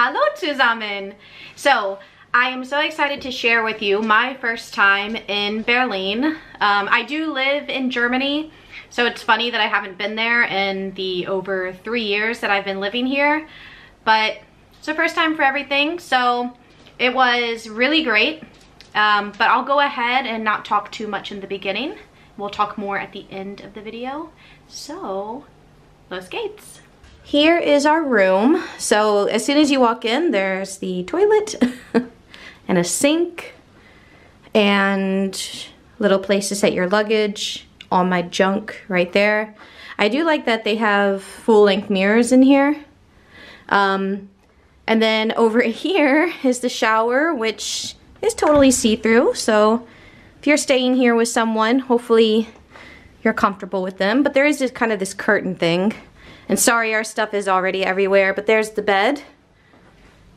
Hallo zusammen! So, I am so excited to share with you my first time in Berlin. I do live in Germany, so it's funny that I haven't been there in the over 3 years that I've been living here, but it's the first time for everything, so it was really great. But I'll go ahead and not talk too much in the beginning. We'll talk more at the end of the video. So, los geht's. Here is our room. So as soon as you walk in, there's the toilet and a sink and little place to set your luggage, all my junk right there. I do like that they have full-length mirrors in here. And then over here is the shower, which is totally see-through. So if you're staying here with someone, hopefully you're comfortable with them. But there is just kind of this curtain thing. And sorry, our stuff is already everywhere, but there's the bed.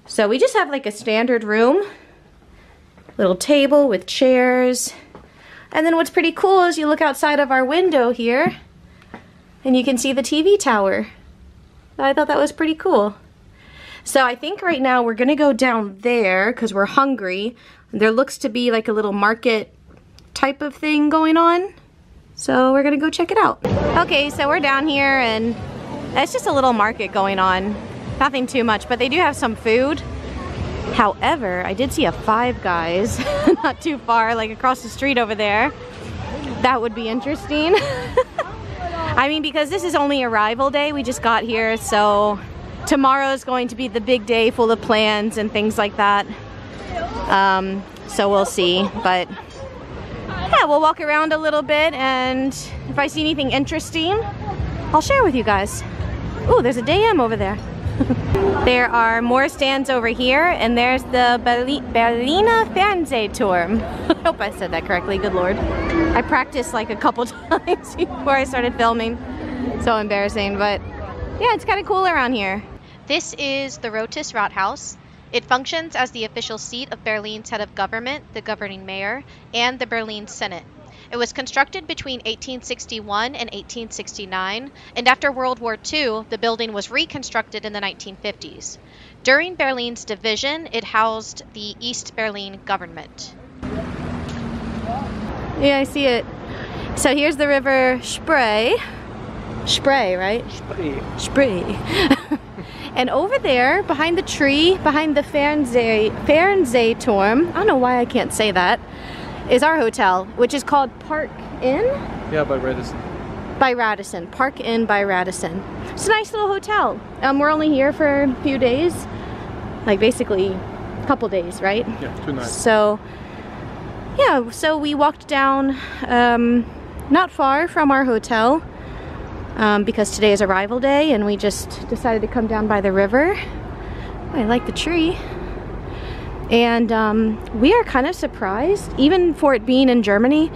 So we just have like a standard room. Little table with chairs. And then what's pretty cool is you look outside of our window here and you can see the TV tower. I thought that was pretty cool. So I think right now we're gonna go down there because we're hungry. There looks to be like a little market type of thing going on. So we're gonna go check it out. Okay, so we're down here and it's just a little market going on. Nothing too much, but they do have some food. However, I did see a Five Guys not too far, like across the street over there. That would be interesting. I mean, because this is only arrival day, we just got here, so tomorrow is going to be the big day full of plans and things like that. So we'll see, but yeah, we'll walk around a little bit, and if I see anything interesting, I'll share with you guys. Ooh, there's a DM over there. There are more stands over here, and there's the Berliner Fernsehturm. I hope I said that correctly, good lord. I practiced like a couple times before I started filming. So embarrassing, but yeah, it's kind of cool around here. This is the Rotes Rathaus. It functions as the official seat of Berlin's head of government, the governing mayor, and the Berlin Senate. It was constructed between 1861 and 1869, and after World War II, the building was reconstructed in the 1950s. During Berlin's division, it housed the East Berlin government. Yeah, I see it. So here's the river Spree. Spree, right? Spree. Spree. And over there, behind the tree, behind the Fernsehturm, I don't know why I can't say that, is our hotel, which is called Park Inn? Yeah, by Radisson. By Radisson. Park Inn by Radisson. It's a nice little hotel. We're only here for a few days. Like basically a couple days, right? Yeah, 2 nights. So, yeah, so we walked down not far from our hotel because today is arrival day and we just decided to come down by the river. I like the tree. And we are kind of surprised, even for it being in Germany,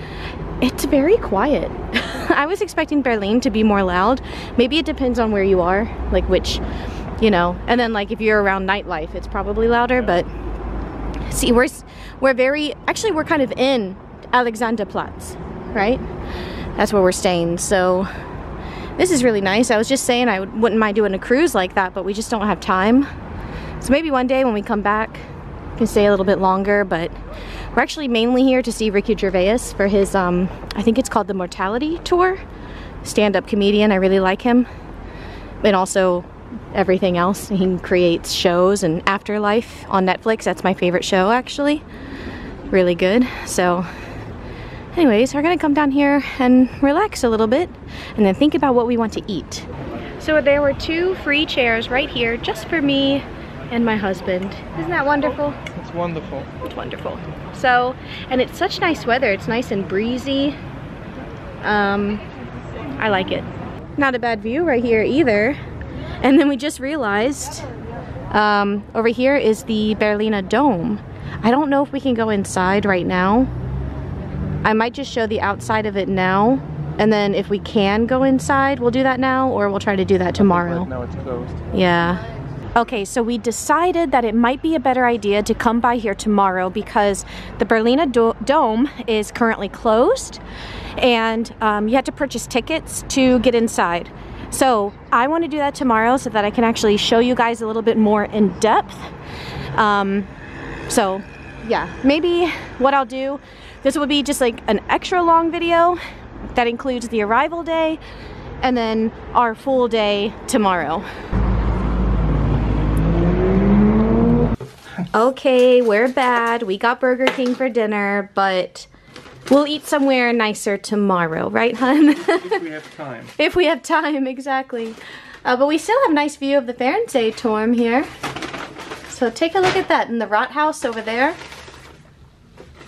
it's very quiet. I was expecting Berlin to be more loud. Maybe it depends on where you are, like which, you know, and then like if you're around nightlife, it's probably louder, but see, we're kind of in Alexander Platz, right? That's where we're staying, so this is really nice. I was just saying I wouldn't mind doing a cruise like that, but we just don't have time. So maybe one day when we come back, can stay a little bit longer, but we're actually mainly here to see Ricky Gervais for his I think it's called the Mortality tour. Stand-up comedian, I really like him. And also everything else. He creates shows, and Afterlife on Netflix, that's my favorite show actually. Really good. So anyways, we're gonna come down here and relax a little bit and then think about what we want to eat. So there were 2 free chairs right here just for me and my husband. Isn't that wonderful? It's wonderful. It's wonderful. So, and it's such nice weather. It's nice and breezy. I like it. Not a bad view right here either. And then we just realized over here is the Berliner Dome. I don't know if we can go inside right now. I might just show the outside of it now. And then if we can go inside, we'll do that now, or we'll try to do that tomorrow. Right now it's closed. Yeah. Okay, so we decided that it might be a better idea to come by here tomorrow because the Berliner Dome is currently closed and you had to purchase tickets to get inside. So I want to do that tomorrow so that I can actually show you guys a little bit more in depth. So yeah, maybe what I'll do, this will be just like an extra long video that includes the arrival day and then our full day tomorrow. Okay, we're bad. We got Burger King for dinner, but we'll eat somewhere nicer tomorrow, right, hun? If we have time. If we have time, exactly. But we still have a nice view of the Fernsehturm here. So take a look at that in the Rathaus over there.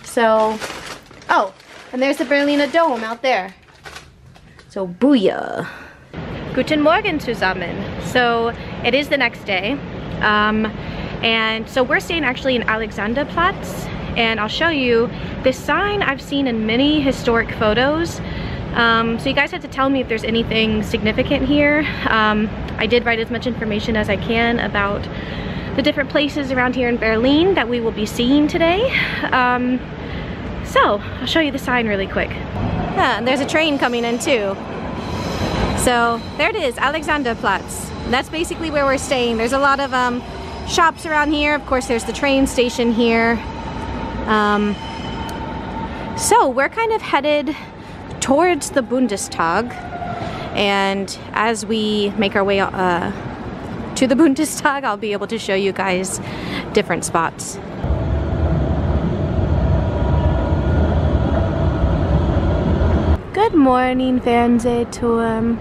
So, oh, and there's the Berliner Dome out there. So, booyah. Guten Morgen zusammen. So, it is the next day. And so we're staying actually in Alexander Platz. And I'll show you this sign I've seen in many historic photos. So you guys have to tell me if there's anything significant here. I did write as much information as I can about the different places around here in Berlin that we will be seeing today. So I'll show you the sign really quick. Yeah, and there's a train coming in too. So there it is, Alexander Platz. That's basically where we're staying. There's a lot of shops around here. Of course, there's the train station here. So we're kind of headed towards the Bundestag, and as we make our way to the Bundestag, I'll be able to show you guys different spots. Good morning, Fernsehturm.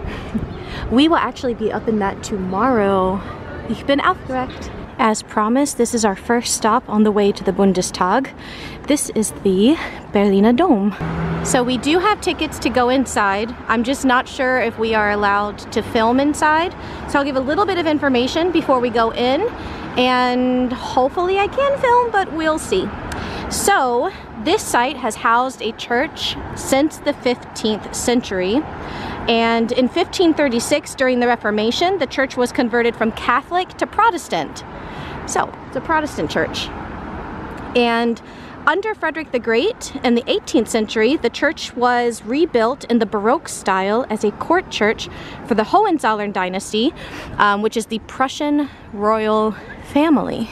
We will actually be up in that tomorrow. Ich bin aufgeregt. As promised, this is our first stop on the way to the Bundestag. This is the Berliner Dome. So we do have tickets to go inside. I'm just not sure if we are allowed to film inside. So I'll give a little bit of information before we go in, and hopefully I can film, but we'll see. So this site has housed a church since the 15th century. And in 1536, during the Reformation, the church was converted from Catholic to Protestant. So it's a Protestant church. And under Frederick the Great in the 18th century, the church was rebuilt in the Baroque style as a court church for the Hohenzollern dynasty, which is the Prussian royal family.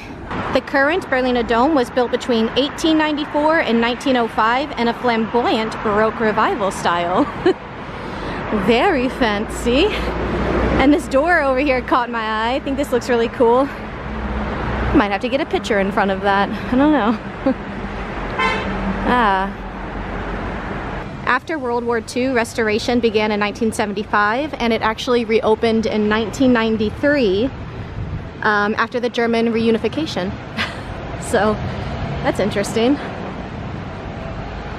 The current Berliner Dome was built between 1894 and 1905 in a flamboyant Baroque revival style. Very fancy. And this door over here caught my eye. I think this looks really cool. Might have to get a picture in front of that. I don't know. After World War II, restoration began in 1975, and it actually reopened in 1993 after the German reunification. So that's interesting.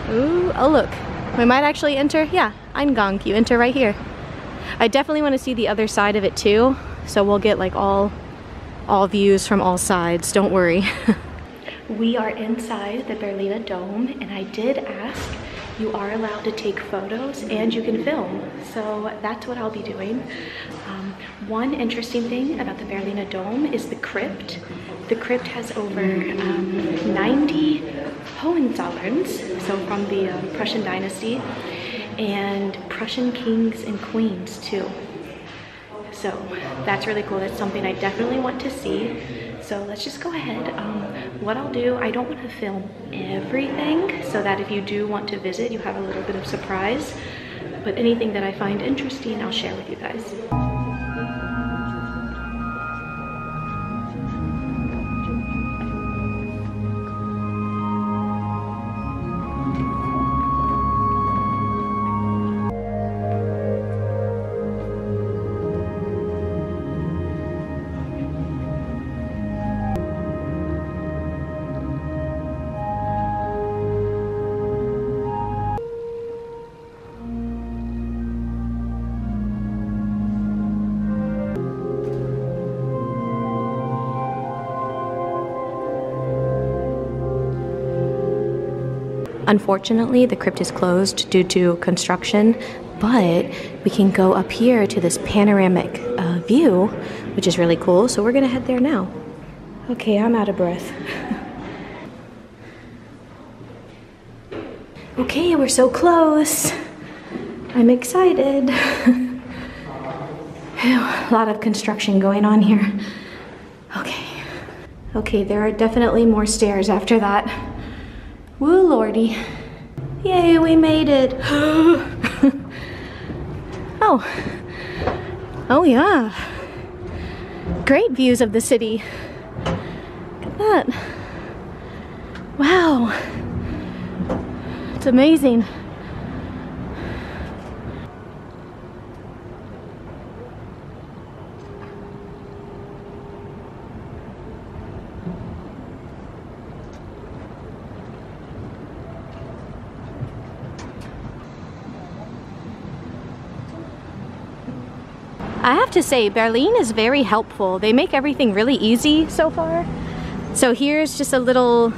Ooh, oh look. We might actually enter, yeah, Eingang, you enter right here. I definitely want to see the other side of it too, so we'll get like all views from all sides, don't worry. We are inside the Berliner Dome, and I did ask, you are allowed to take photos and you can film, so that's what I'll be doing. One interesting thing about the Berliner Dome is the crypt. The crypt has over 90 Hohenzollerns, so from the Prussian dynasty, and Prussian kings and queens too. So that's really cool. That's something I definitely want to see. So let's just go ahead. What I'll do, I don't want to film everything so that if you do want to visit, you have a little bit of surprise. But anything that I find interesting, I'll share with you guys. Unfortunately, the crypt is closed due to construction, but we can go up here to this panoramic view, which is really cool. So we're gonna head there now. Okay, I'm out of breath. Okay, we're so close. I'm excited. Whew, a lot of construction going on here. Okay. Okay, there are definitely more stairs after that. Woo lordy. Yay, we made it. Oh. Oh yeah. Great views of the city. Look at that. Wow. It's amazing. I have to say, Berlin is very helpful. They make everything really easy so far. So here's just a little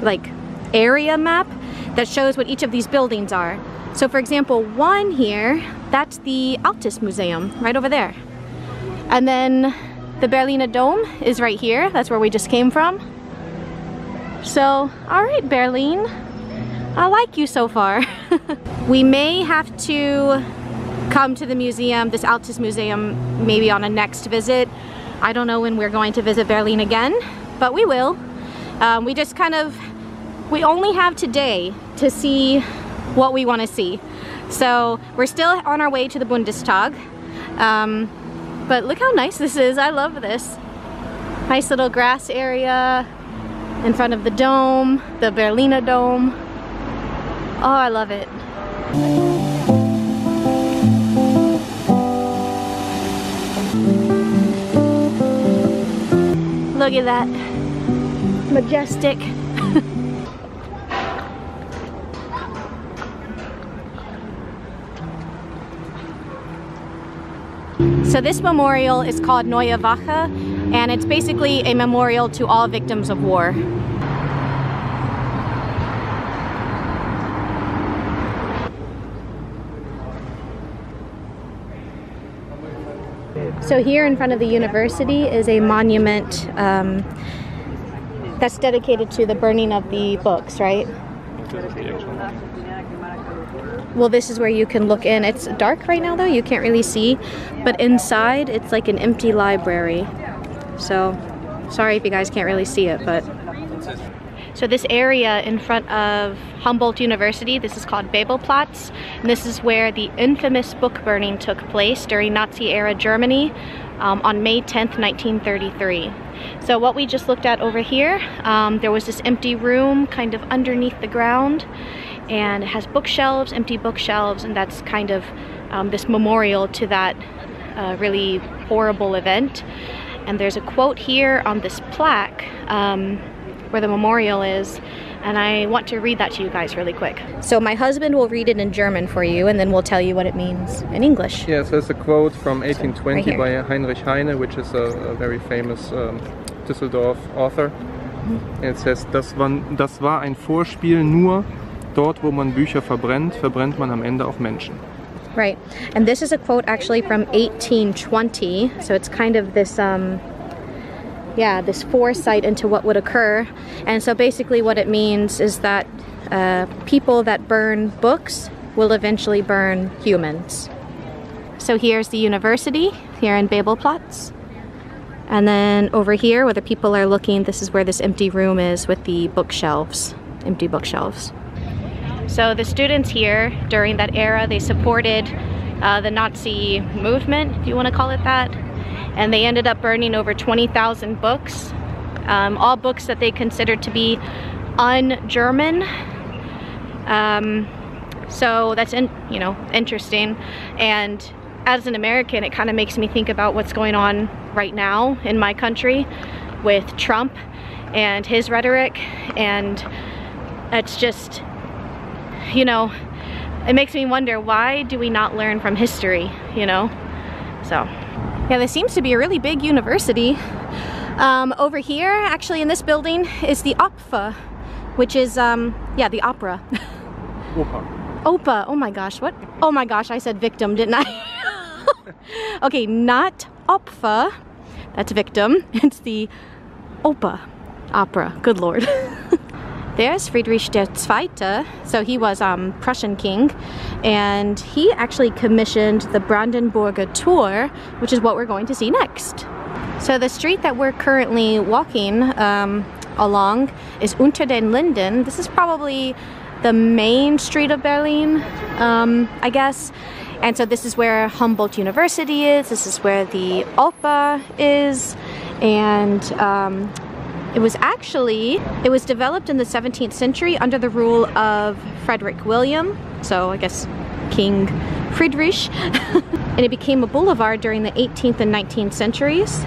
like area map that shows what each of these buildings are. So for example, one here, that's the Altes Museum right over there. And then the Berliner Dome is right here. That's where we just came from. So, all right, Berlin. I like you so far. We may have to come to the museum, this Altes Museum, maybe on a next visit. I don't know when we're going to visit Berlin again, but we will. We only have today to see what we want to see. So we're still on our way to the Bundestag. But look how nice this is. I love this. Nice little grass area in front of the dome, the Berliner Dome. Oh, I love it. Look at that. Majestic. So this memorial is called Neue Wache, and it's basically a memorial to all victims of war. So here in front of the university is a monument that's dedicated to the burning of the books, right? Well, this is where you can look in. It's dark right now though, you can't really see, but inside it's like an empty library. So, sorry if you guys can't really see it, but... So this area in front of Humboldt University, this is called Bebel Platz, and this is where the infamous book burning took place during Nazi-era Germany on May 10th, 1933. So what we just looked at over here, there was this empty room kind of underneath the ground, and it has bookshelves, empty bookshelves, and that's kind of this memorial to that really horrible event. And there's a quote here on this plaque where the memorial is, and I want to read that to you guys really quick. So my husband will read it in German for you, and then we'll tell you what it means in English. Yeah, so it's a quote from 1820 right by Heinrich Heine, which is a very famous Düsseldorf author. And it says, das war ein Vorspiel nur, dort wo man Bücher verbrennt, verbrennt man am Ende auch Menschen. Right, and this is a quote actually from 1820, so it's kind of this yeah, this foresight into what would occur. And so basically what it means is that people that burn books will eventually burn humans. So here's the university here in Bebel Platz. And then over here where the people are looking, this is where this empty room is with the bookshelves, empty bookshelves. So the students here during that era, they supported the Nazi movement, if you want to call it that. And they ended up burning over 20,000 books, all books that they considered to be un-German. So that's interesting. And as an American, it kind of makes me think about what's going on right now in my country with Trump and his rhetoric. And it's just, it makes me wonder, why do we not learn from history, So. Yeah, this seems to be a really big university. Over here, actually in this building, is the Opfer, which is, yeah, the opera. Oper. Opa, oh my gosh, what? Oh my gosh, I said victim, didn't I? Okay, not Opfer, that's victim. It's the Oper, opera, good lord. there's Friedrich II. So he was Prussian king, and he actually commissioned the Brandenburger Tor, which is what we're going to see next. So the street that we're currently walking along is Unter den Linden. This is probably the main street of Berlin, I guess. And so this is where Humboldt University is. This is where the Oper is. And it was developed in the 17th century under the rule of Frederick William. So I guess King Friedrich. And it became a boulevard during the 18th and 19th centuries.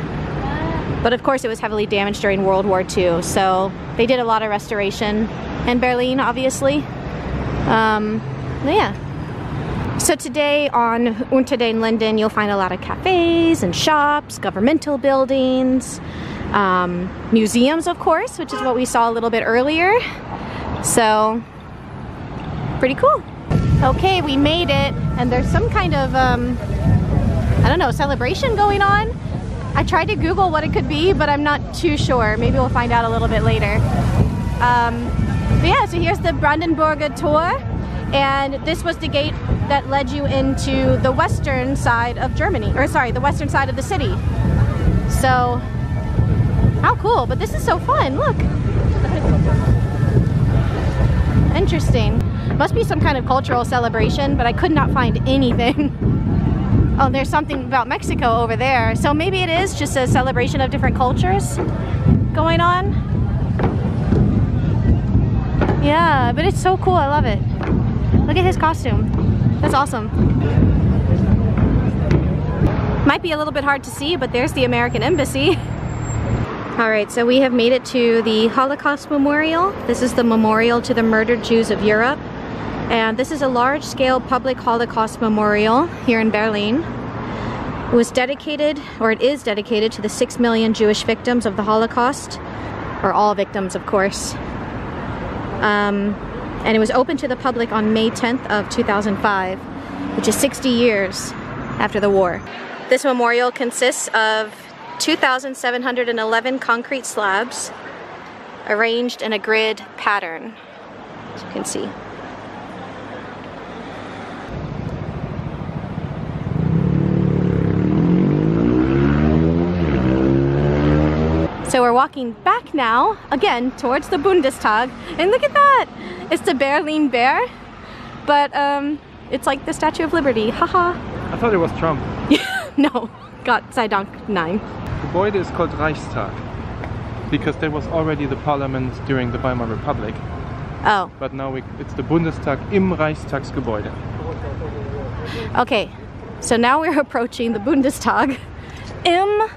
But of course it was heavily damaged during World War II. So they did a lot of restoration in Berlin, obviously. Yeah. So today on Unter den Linden, you'll find a lot of cafes and shops, governmental buildings, museums, of course, which is what we saw a little bit earlier. So, pretty cool. Okay, we made it, and there's some kind of, I don't know, celebration going on. I tried to Google what it could be, but I'm not too sure. Maybe we'll find out a little bit later. But yeah, so here's the Brandenburger Tor, and this was the gate that led you into the western side of Germany, or sorry, the western side of the city. So, how cool, but this is so fun, look. Interesting. Must be some kind of cultural celebration, but I could not find anything. Oh, there's something about Mexico over there. So maybe it is just a celebration of different cultures going on. Yeah, but it's so cool, I love it. Look at his costume. That's awesome. Might be a little bit hard to see, but there's the American Embassy. Alright, so we have made it to the Holocaust Memorial. This is the memorial to the murdered Jews of Europe. And this is a large-scale public Holocaust memorial here in Berlin. It was dedicated, or it is dedicated, to the 6 million Jewish victims of the Holocaust. Or all victims, of course. And it was opened to the public on May 10th of 2005, which is 60 years after the war. This memorial consists of 2,711 concrete slabs arranged in a grid pattern, as you can see. So we're walking back now, again, towards the Bundestag, and look at that! It's the Berlin Bear, but it's like the Statue of Liberty, haha. I thought it was Trump. No, Gott sei Dank, nein. The Gebäude is called Reichstag, because there was already the parliament during the Weimar Republic. Oh. But now it's the Bundestag im Reichstagsgebäude. Okay, so now we're approaching the Bundestag im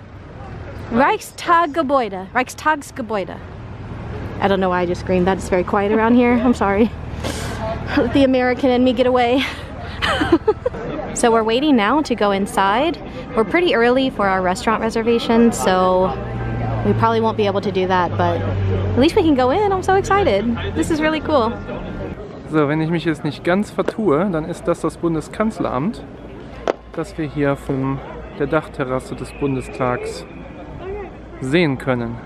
Reichstagsgebäude. Reichstagsgebäude. I don't know why I just screamed. That's very quiet around here. I'm sorry. Let the American in me get away. So we're waiting now to go inside. We're pretty early for our restaurant reservation, so we probably won't be able to do that, but at least we can go in. I'm so excited. This is really cool. So, wenn ich mich jetzt nicht ganz vertue, dann ist das Bundeskanzleramt, das wir hier von der Dachterrasse des Bundestags sehen können.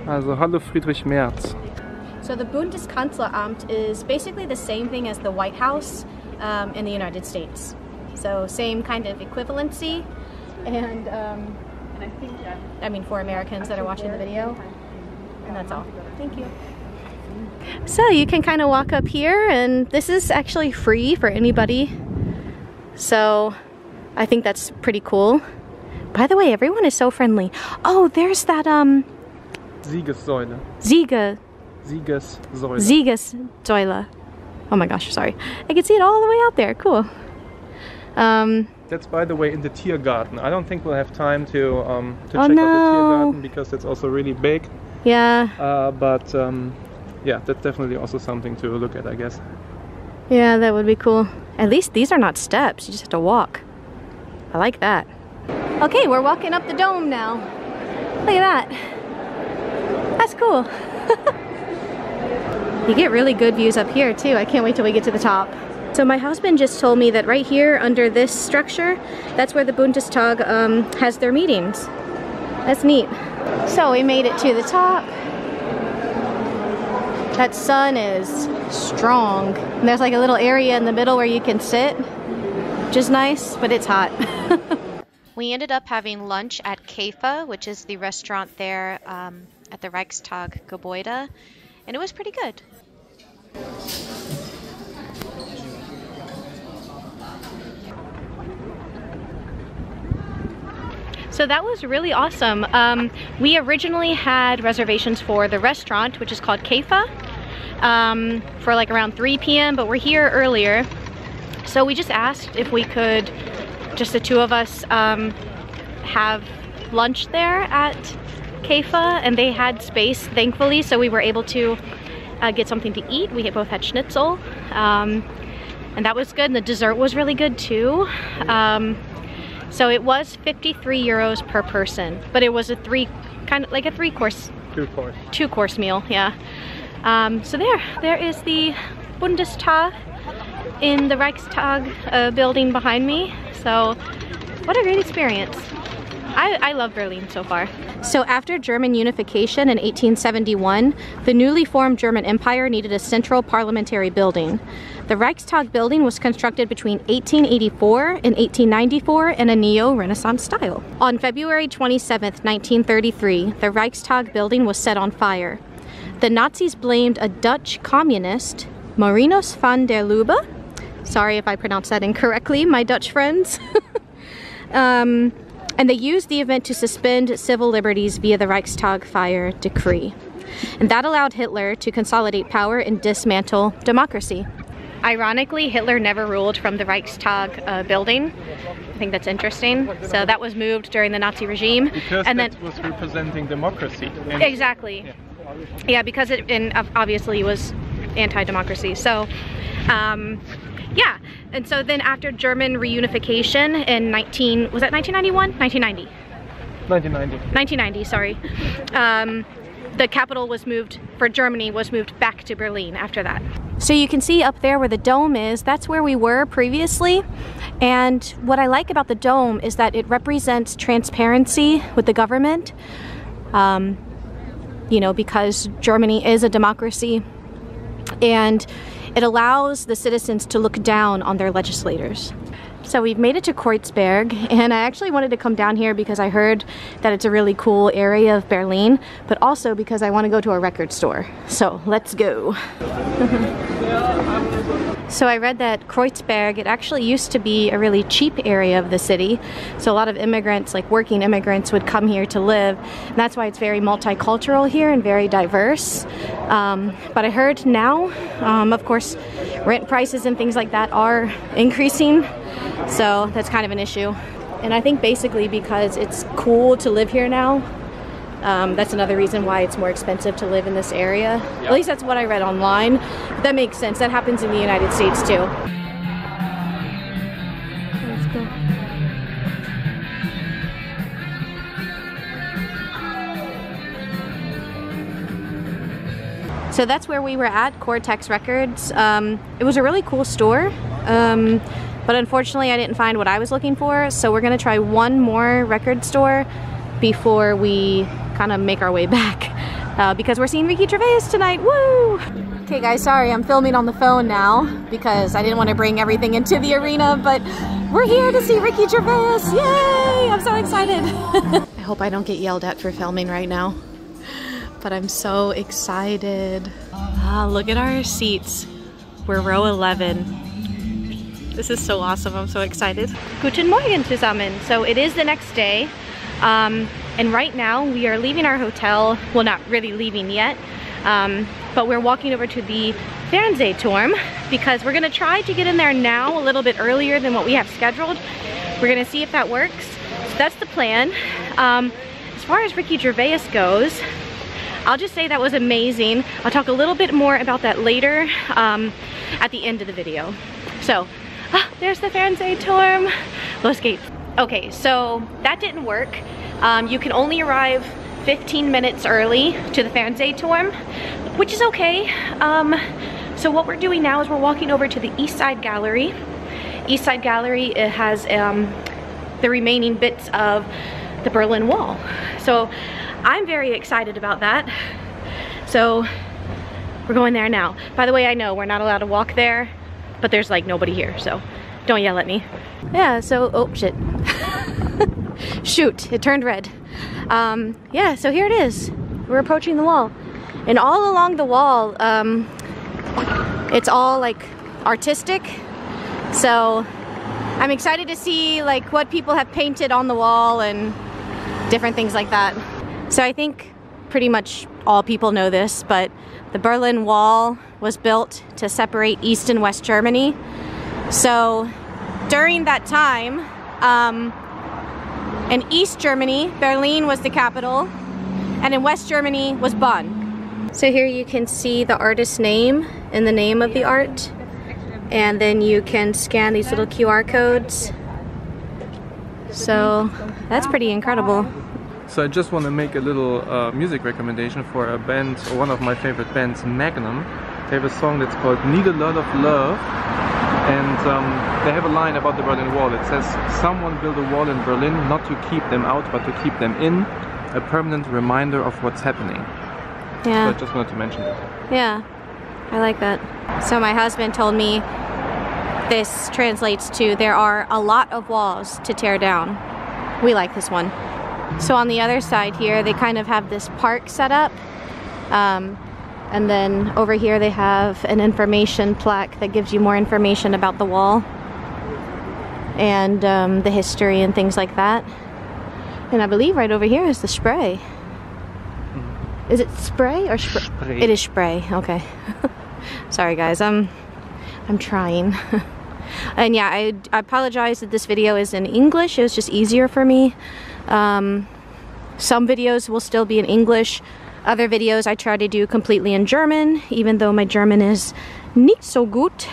Also, hallo Friedrich Merz. So the Bundeskanzleramt is basically the same thing as the White House in the United States. So same kind of equivalency, and I think, I mean, for Americans that are watching the video, and that's all. Thank you. So you can kind of walk up here, and this is actually free for anybody. So I think that's pretty cool. By the way, everyone is so friendly. Oh, there's that Siegessäule. Siegessäule. Siegessäule. Oh my gosh, sorry. I can see it all the way out there. Cool. That's, by the way, in the Tiergarten. I don't think we'll have time to check out the Tiergarten because it's also really big. Yeah. But yeah, that's definitely also something to look at, I guess. Yeah, that would be cool. At least these are not steps. You just have to walk. I like that. Okay, we're walking up the dome now. Look at that. That's cool. You get really good views up here too. I can't wait till we get to the top. So my husband just told me that right here under this structure, that's where the Bundestag has their meetings. That's neat. So we made it to the top. That sun is strong. And there's like a little area in the middle where you can sit, which is nice, but it's hot. We ended up having lunch at Käfer, which is the restaurant there at the Reichstagsgebäude, and it was pretty good. So that was really awesome. We originally had reservations for the restaurant, which is called Käfer, for like around 3 p.m., but we're here earlier. So we just asked if we could, just the two of us, have lunch there at Käfer, and they had space, thankfully, so we were able to get something to eat. We both had schnitzel, and that was good, and the dessert was really good too. So it was 53 euros per person, but it was a two course meal, yeah. So there is the Bundestag in the Reichstag building behind me. So what a great experience. I love Berlin so far. So after German unification in 1871, the newly formed German Empire needed a central parliamentary building. The Reichstag building was constructed between 1884 and 1894 in a neo-Renaissance style. On February 27th, 1933, the Reichstag building was set on fire. The Nazis blamed a Dutch communist, Marinus van der Lubbe. Sorry if I pronounced that incorrectly, my Dutch friends. And they used the event to suspend civil liberties via the Reichstag fire decree. And that allowed Hitler to consolidate power and dismantle democracy. Ironically, Hitler never ruled from the Reichstag building. I think that's interesting. So that was moved during the Nazi regime. Because and that was representing democracy. Exactly. Yeah, because it obviously was anti-democracy. So, yeah. And so then after German reunification in 1991? 1990. 1990, sorry. The capital was moved, for Germany, was moved back to Berlin after that. So you can see up there where the dome is, that's where we were previously. And what I like about the dome is that it represents transparency with the government. You know, because Germany is a democracy, and it allows the citizens to look down on their legislators. So we've made it to Kreuzberg, and I actually wanted to come down here because I heard that it's a really cool area of Berlin, but also because I want to go to a record store. So let's go. So I read that Kreuzberg, it actually used to be a really cheap area of the city. So a lot of immigrants, like working immigrants, would come here to live. And that's why it's very multicultural here and very diverse. But I heard now, of course, rent prices and things like that are increasing. So that's kind of an issue. And I think basically because it's cool to live here now, that's another reason why it's more expensive to live in this area. At least that's what I read online. But that makes sense. That happens in the United States too. Let's go. So that's where we were at, Cortex Records. It was a really cool store. But unfortunately I didn't find what I was looking for, so we're gonna try one more record store before we kind of make our way back, because we're seeing Ricky Gervais tonight, woo! Okay guys, sorry, I'm filming on the phone now because I didn't want to bring everything into the arena, but we're here to see Ricky Gervais, yay! I'm so excited. I hope I don't get yelled at for filming right now, but I'm so excited. Look at our seats, we're row 11. This is so awesome, I'm so excited. Guten Morgen zusammen. So it is the next day, and right now we are leaving our hotel. Well, not really leaving yet, but we're walking over to the Fernsehturm because we're gonna try to get in there now a little bit earlier than what we have scheduled. We're gonna see if that works. So that's the plan. As far as Ricky Gervais goes, I'll just say that was amazing. I'll talk a little bit more about that later at the end of the video. So, there's the Fernsehturm. Let's get. Okay, so that didn't work. You can only arrive 15 minutes early to the Fernsehturm, which is okay. So what we're doing now is we're walking over to the East Side Gallery. East Side Gallery, it has the remaining bits of the Berlin Wall. So I'm very excited about that. So we're going there now. By the way, I know we're not allowed to walk there, but there's like nobody here, so don't yell at me. Yeah, so, oh shit. Shoot, it turned red. Yeah, so here it is. We're approaching the wall. And all along the wall, it's all like artistic. So I'm excited to see like what people have painted on the wall and different things like that. So I think pretty much all people know this, but the Berlin Wall was built to separate East and West Germany. So during that time, in East Germany, Berlin was the capital, and in West Germany was Bonn. So here you can see the artist's name and the name of the art, and then you can scan these little QR codes. So that's pretty incredible. So I just want to make a little music recommendation for a band, or one of my favorite bands, Magnum. They have a song that's called Need a Lot of Love, and they have a line about the Berlin Wall. It says, someone built a wall in Berlin not to keep them out but to keep them in, a permanent reminder of what's happening. Yeah. So I just wanted to mention that. Yeah, I like that. So my husband told me this translates to, there are a lot of walls to tear down. We like this one. So on the other side here, they kind of have this park set up. And then over here they have an information plaque that gives you more information about the wall and the history and things like that. And I believe right over here is the spray. Is it spray or spray? It is spray. Okay. Sorry guys, I'm trying. And yeah, I apologize that this video is in English. It was just easier for me. Some videos will still be in English. Other videos I try to do completely in German, even though my German is nicht so gut.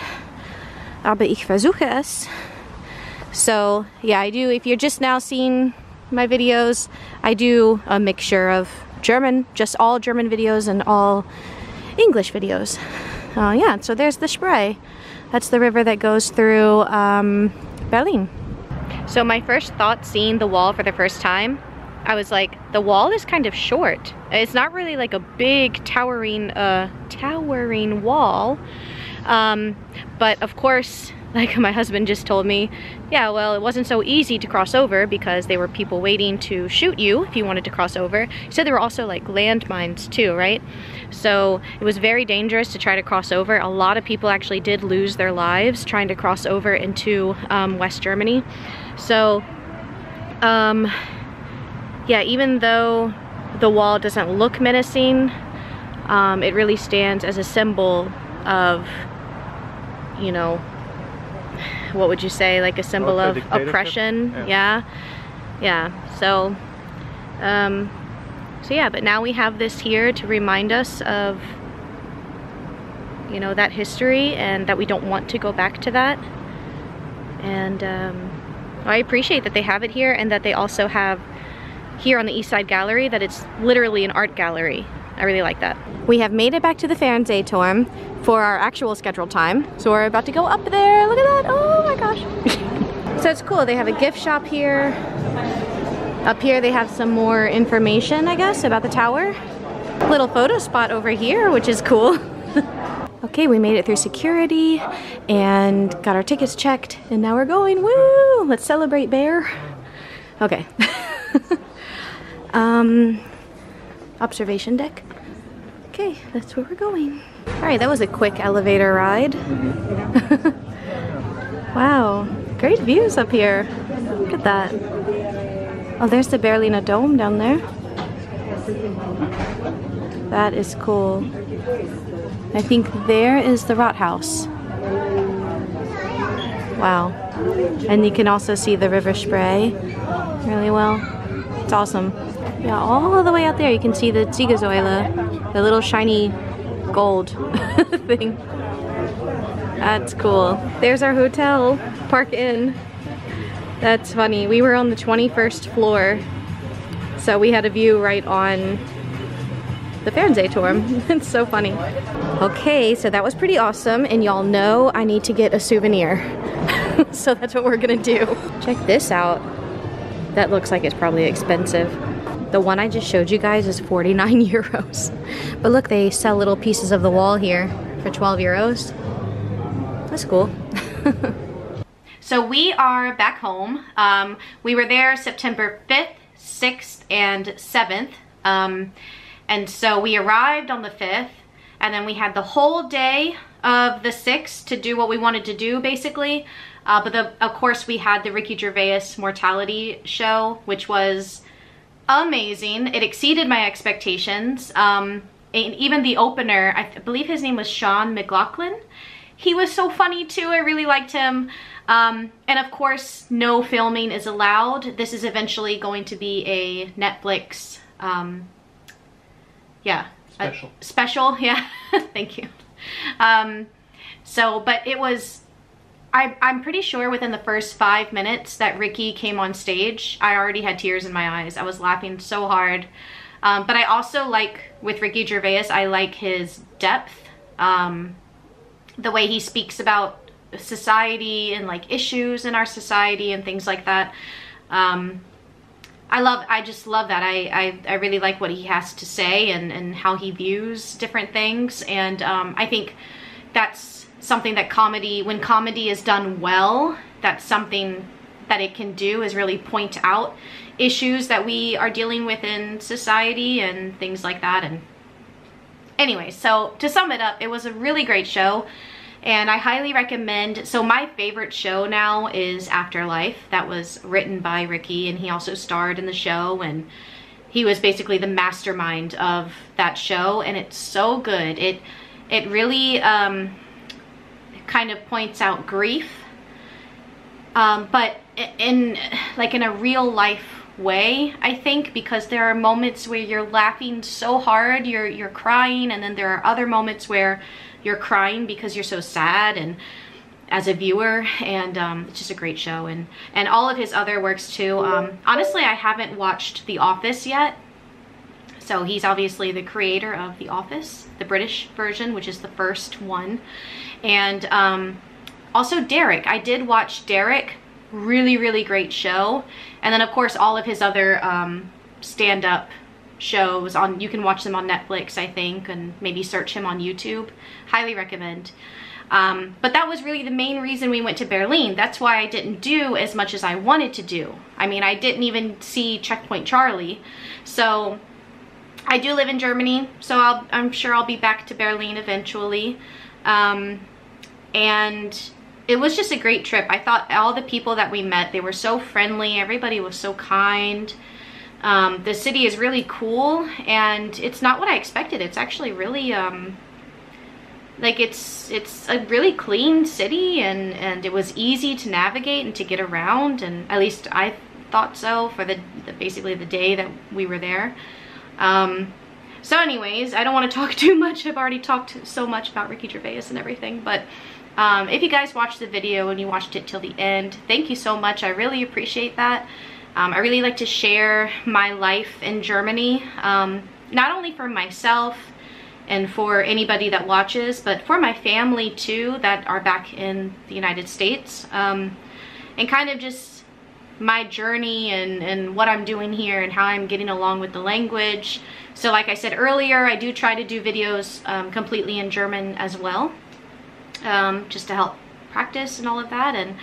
Aber ich versuche es. So yeah, I do, if you're just now seeing my videos, I do a mixture of German, just all German videos and all English videos. Yeah, so there's the Spree. That's the river that goes through Berlin. So my first thought seeing the wall for the first time, I was like, the wall is kind of short. It's not really like a big towering wall. But of course, like my husband just told me, yeah, well, it wasn't so easy to cross over because there were people waiting to shoot you if you wanted to cross over. He said there were also like landmines too, right? So it was very dangerous to try to cross over. A lot of people actually did lose their lives trying to cross over into West Germany. So, yeah, even though the wall doesn't look menacing, it really stands as a symbol of, you know, what would you say, like a symbol of oppression? Yeah. So yeah, but now we have this here to remind us of, you know, that history and that we don't want to go back to that. And I appreciate that they have it here, and that they also have here on the East Side Gallery that it's literally an art gallery. I really like that. We have made it back to the Fernsehturm for our actual scheduled time. So we're about to go up there. Look at that. Oh my gosh. So it's cool. They have a gift shop here. Up here they have some more information, I guess, about the tower. Little photo spot over here, which is cool. Okay, we made it through security and got our tickets checked, and now we're going. Woo! Let's celebrate, Bear. Okay. Observation deck. Okay, that's where we're going. All right, that was a quick elevator ride. Wow, great views up here. Look at that. Oh, there's the Berliner Dome down there. That is cool. I think there is the Rathaus. Wow. And you can also see the River Spree really well. It's awesome. Yeah, all the way out there you can see the Siegessäule, the little shiny gold thing. That's cool. There's our hotel, Park Inn. That's funny. We were on the 21st floor, so we had a view right on the Fernsehturm. It's so funny. Okay, so that was pretty awesome, and y'all know I need to get a souvenir. So that's what we're gonna do. Check this out. That looks like it's probably expensive. The one I just showed you guys is 49 euros. But look, they sell little pieces of the wall here for 12 euros. That's cool. So we are back home. We were there September 5th, 6th, and 7th. And so we arrived on the 5th, and then we had the whole day of the 6th to do what we wanted to do, basically. But of course, we had the Ricky Gervais Mortality show, which was amazing. It exceeded my expectations. And even the opener, I believe his name was Sean McLaughlin. He was so funny too. I really liked him. And of course, no filming is allowed. This is eventually going to be a Netflix, yeah. Special, yeah. Thank you. But it was, I'm pretty sure within the first 5 minutes that Ricky came on stage, I already had tears in my eyes. I was laughing so hard. But I also like, with Ricky Gervais, I like his depth. The way he speaks about society and like issues in our society and things like that. I just love that. I really like what he has to say and how he views different things. And I think that's something that when comedy is done well, that's something that it can do, is really point out issues that we are dealing with in society and things like that. And anyway, so to sum it up, it was a really great show. And I highly recommend, so my favorite show now is Afterlife. That was written by Ricky, and he also starred in the show, and he was basically the mastermind of that show, and it's so good. It really kind of points out grief, but in a real life way, I think, because there are moments where you're laughing so hard, you're crying, and then there are other moments where you're crying because you're so sad, and as a viewer, and it's just a great show. And all of his other works too. Honestly, I haven't watched The Office yet. So he's obviously the creator of The Office, the British version, which is the first one. And also Derek. I did watch Derek. Really, really great show. And then of course all of his other stand-up shows you can watch them on Netflix, I think, and maybe search him on YouTube. Highly recommend. But that was really the main reason we went to Berlin. That's why I didn't do as much as I wanted to do. I mean, I didn't even see Checkpoint Charlie. So I do live in Germany, so I'm sure I'll be back to Berlin eventually. And it was just a great trip. I thought all the people that we met, they were so friendly. Everybody was so kind. The city is really cool, and it's not what I expected. It's actually really, like it's a really clean city, and it was easy to navigate and to get around, and at least I thought so for basically the day that we were there. So anyways, I don't want to talk too much. I've already talked so much about Ricky Gervais and everything, but if you guys watched the video and you watched it till the end, thank you so much. I really appreciate that. I really like to share my life in Germany, not only for myself and for anybody that watches, but for my family too that are back in the United States, and kind of just my journey and what I'm doing here and how I'm getting along with the language. So like I said earlier, I do try to do videos completely in German as well, just to help practice and all of that. And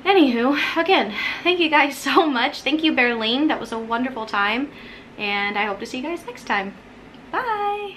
anywho, again, thank you guys so much. Thank you, Berlin. That was a wonderful time, and I hope to see you guys next time. Bye!